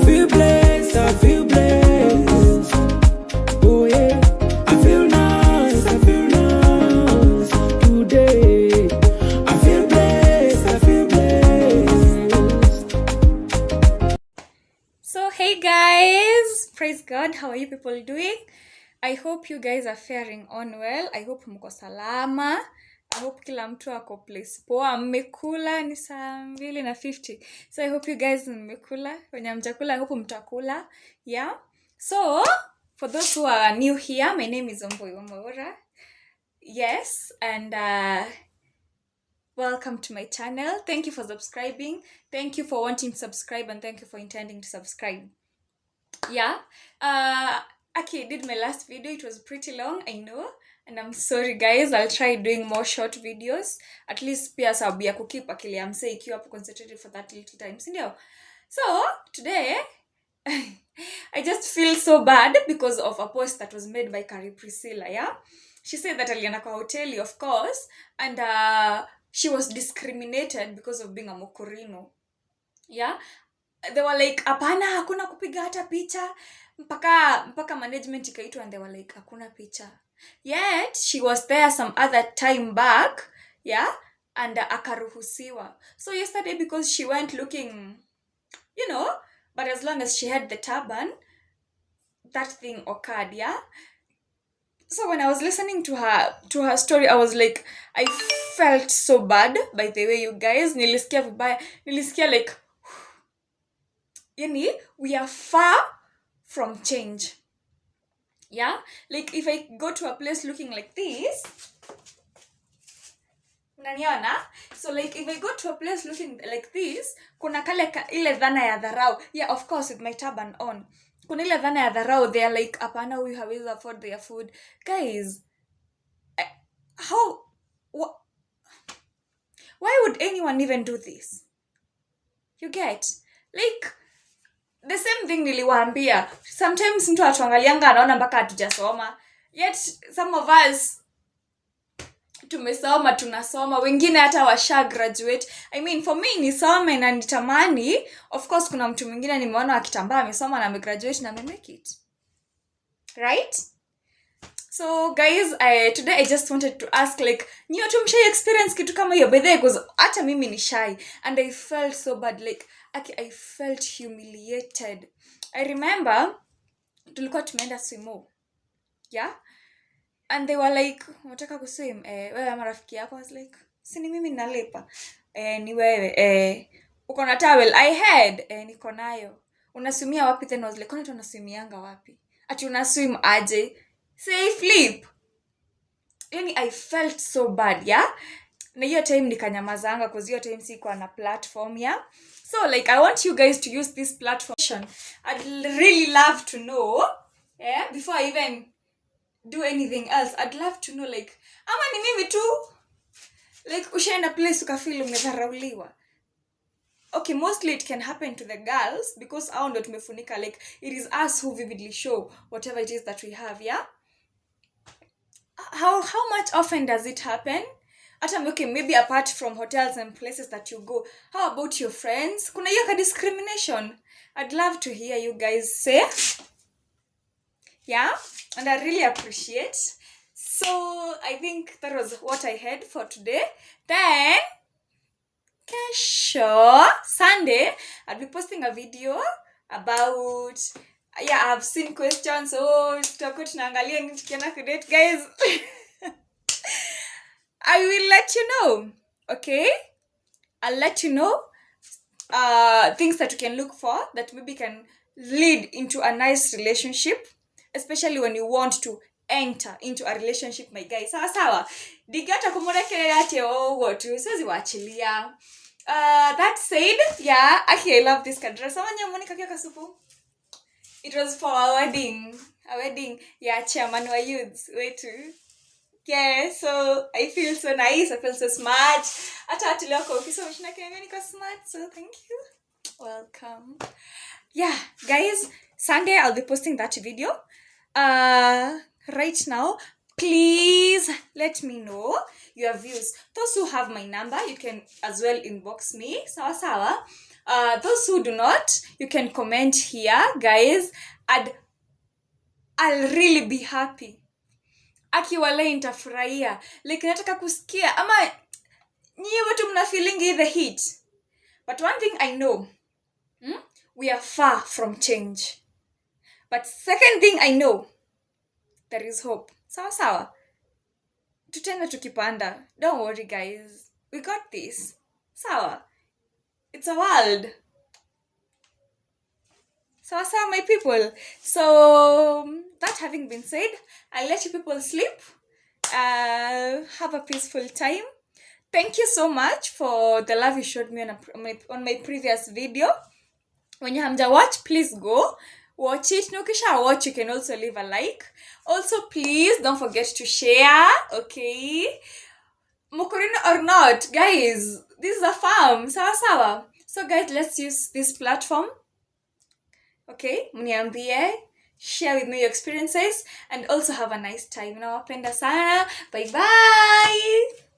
feel blessed, I feel blessed. Oh yeah, I feel nice today. I feel blessed, I feel blessed. So hey guys, praise God. How are you people doing? I hope you guys are faring on well. I hope mko salama. I hope kila mtu ako place poa. Mmekula ni saa 2:50. So I hope you guys mmekula. Wenye hamjakula I hope mtakula. Yeah. So for those who are new here, my name is Omboyomora. Yes, and welcome to my channel. Thank you for subscribing. Thank you for wanting to subscribe, and thank you for intending to subscribe. Yeah. Okay, I did my last video. It was pretty long, I know. And I'm sorry guys. I'll try doing more short videos. At least pia sababu ya kukeep akili ya msee ikiwa hapo concentrated for that little time. Sindio? So, today I just feel so bad because of a post that was made by Carrie Priscilla, yeah? She said that alienda kwa hoteli, of course, and she was discriminated because of being a Mokorino. Yeah? They were like, apana, hakuna kupiga hata picha. Mpaka management ikaitwa and they were like, hakuna picha. Yet, she was there some other time back, yeah? And akaruhusiwa. So yesterday, because she went looking, you know, but as long as she had the turban, that thing occurred, yeah? So when I was listening to her story, I was like, I felt so bad, by the way, you guys. Nilisikia vibaya. Nilisikia like, yani, we are far from change. Yeah? Like, if I go to a place looking like this, unaniona? So like, if I go to a place looking like this, kuna ile dhana ya dharau. Yeah, of course, with my turban on. Kuna ile dhana ya dharau. They are like, apana, we hawezi afford their food. Guys, why would anyone even do this? You get? Like, the same thing niliwaambia. Sometimes mtu atuangalianga anaona mpaka hatujasoma. Yet some of us tumesoma, tunasoma, wengine hata washa graduate. I mean, for me nisome na nitamani. Of course kuna mtu mwingine nimeona akitambaa amesoma na amegraduate na amemake it. Right? So guys, today I just wanted to ask, like, nyo tumshai experience kitu kama hiyo? By the way, because hata mimi ni shy and I felt so bad. Like, I felt humiliated. I remember tulikuwa tumeenda swimo, yeah, and they were like, unataka kuswim? Wewe ama rafiki yako? I was like, sini mimi nalipa. Ni wewe. Uko na towel? I had. Niko nayo. Unaswimia wapi? Then I was like, kwani tunaswimianga wapi? Ati unaswim aje? Say flip. Yani I felt so bad, yeah? Na hiyo time nikanyamazanga because hiyo time sikuwa na platform, yeah? So like, I want you guys to use this platform. I'd really love to know, yeah, before I even do anything else, I'd love to know, like, ama ni mimi tu, like, ushaenda place ukafeel umedharauliwa. Okay, mostly it can happen to the girls because hao ndo tumefunika. Like, it is us who vividly show whatever it is that we have, yeah? How much often does it happen? Okay, maybe apart from hotels and places that you go, how about your friends? Kuna hiyo discrimination? I'd love to hear you guys say. Yeah, and I really appreciate. So I think that was what I had for today. Then kesho, Sunday, I'll be posting a video about, yeah, I've seen questions. So tutakuwa tunaangalia nini tukienda kudate, guys. I will let you know, okay? I'll let you know things that you can look for that maybe can lead into a nice relationship, especially when you want to enter into a relationship, my guys. Sawa. Digata kumureke yate tu siwezi waachilia. That said, yeah, actually I love this kadra. Samanya Monica kia kasupu. It was for a wedding. Yeah, chairman wa youths. Way too. Yeah, so I feel so nice. I feel so smart. Ata atulio kwa office wameshina kwenye niko smart. So thank you. Welcome. Yeah, guys, Sunday I'll be posting that video. Right now, please let me know your views. Those who have my number, you can as well inbox me. Sawa. Those who do not, you can comment here, guys. I'll really be happy. Akiwalai nitafurahia. Like nataka kusikia ama nyie watu mna feeling the heat. But one thing I know, we are far from change. But second thing I know, there is hope. Sawa sawa. Tutenda tukipanda. Don't worry, guys. We got this. Sawa. It's a world. Sawa sawa, my people. So, that having been said, I'll let you people sleep. Have a peaceful time. Thank you so much for the love you showed me on my previous video. When you hamja watch, please go watch it. Nukisha watch, you can also leave a like. Also, please don't forget to share. Okay, Mukurino or not, guys, this is a farm. Sawa sawa. So guys, let's use this platform. Okay, mniambie, share with me your experiences, and also have a nice time. Nawapenda sana. Bye bye.